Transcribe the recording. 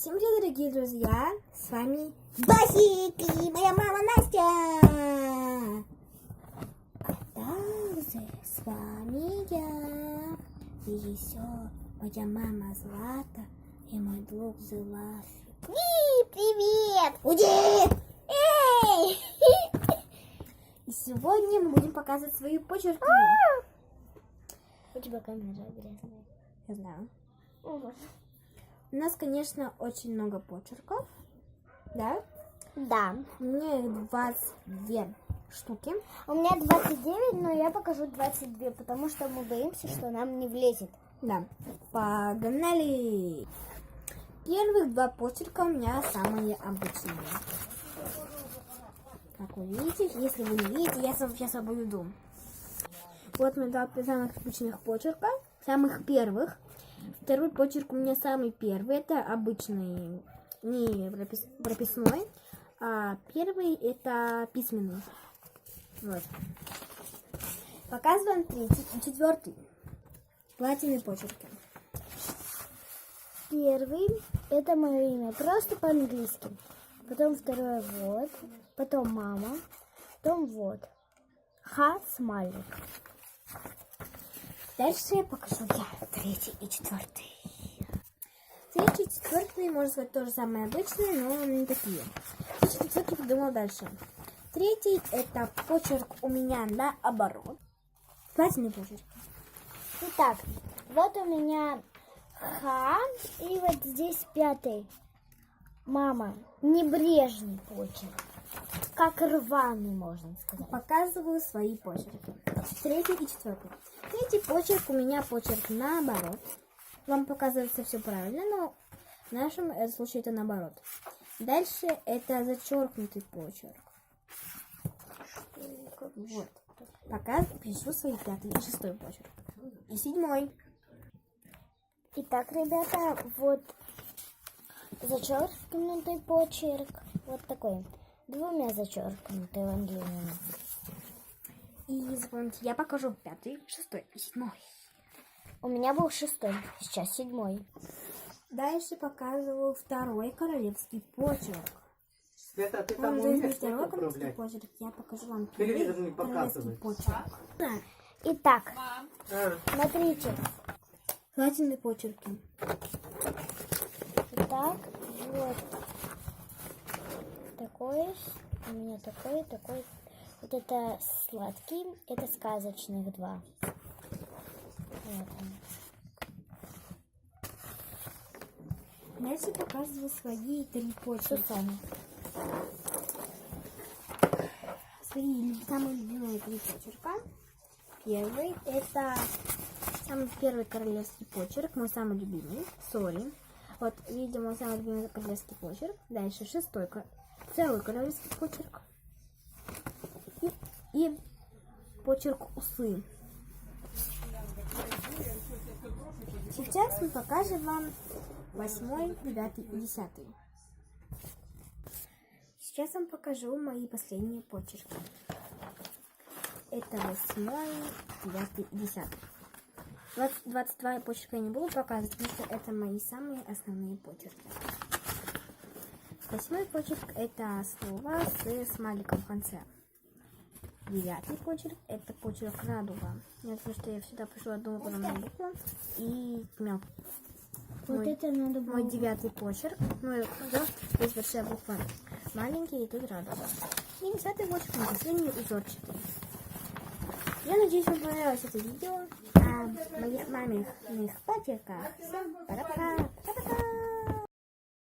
Всем привет, дорогие друзья! С вами Басик и моя мама Настя! Также с вами я и еще моя мама Злата и мой друг Зелафик. Привет! Уйди! Эй! И сегодня мы будем показывать свои почерки. У тебя камера грязная. Я знаю. У нас, конечно, очень много почерков, да? Да. У меня их 22 штуки. У меня 29, но я покажу 22, потому что мы боимся, что нам не влезет. Да. Погнали! Первых два почерка у меня самые обычные. Как вы видите, если вы не видите, я сейчас обойду. Вот мои два самых обычных почерка, самых первых. Второй почерк у меня самый первый, это обычный, не прописной, а первый это письменный. Вот. Показываем третий и четвертый. Платиновые почерки. Первый это мое имя, просто по-английски. Потом второе вот, потом мама, потом вот. Смайлик. Дальше я покажу я третий и четвертый. Третий и четвертый, можно сказать, тоже самые обычные, но не такие. Третий и четвертый придумал дальше. Третий это почерк у меня наоборот. Платиновый почерк. Итак, вот у меня и вот здесь пятый. Мама, небрежный почерк. Как рваный, можно сказать. Показываю свои почерки. Третий и четвертый. Третий почерк у меня почерк наоборот. Вам показывается все правильно, но в нашем случае это наоборот. Дальше это зачеркнутый почерк. Вот. Пока пишу свои пятый и шестой почерк. И седьмой. Итак, ребята, вот зачеркнутый почерк. Вот такой. Двумя зачеркнутый Ангелина. И запомните, я покажу пятый, шестой и седьмой. У меня был шестой, сейчас седьмой. Дальше показываю второй королевский почерк. Света, ты Вам там нужен умеешь второй королевский управлять? почерк. Я покажу вам Телевизор первый не королевский показывает. почерк. Итак, смотрите. Платиновые почерки. Итак, вот такой, у меня такой. Вот это сладкий, это сказочных два. Вот он. Дальше показываю свои три почерка. Свои самые любимые три почерка. Первый это самый первый королевский почерк, мой самый любимый. Сори. Вот, видимо, мой самый любимый королевский почерк. Дальше шестой целый королевский почерк. И почерк усы. Сейчас мы покажем вам 8, 9 и 10. Сейчас вам покажу мои последние почерки. Это 8, 9 и 10. 22 почерка я не буду показывать, потому что это мои самые основные почерки. 8 почерк это слово с смайликом в конце. 9 почерк это почерк радуга. Я знаю, что я всегда пишу одну подобную букву и мел. Вот это надо было. Мой 9 почерк. Ну, да, здесь большая буква маленький, и тут радуга. И 10 почерк на последний узорчатый. Я надеюсь, вам понравилось это видео о моих маминых почерках. Всем пока-пока! Пока-пока!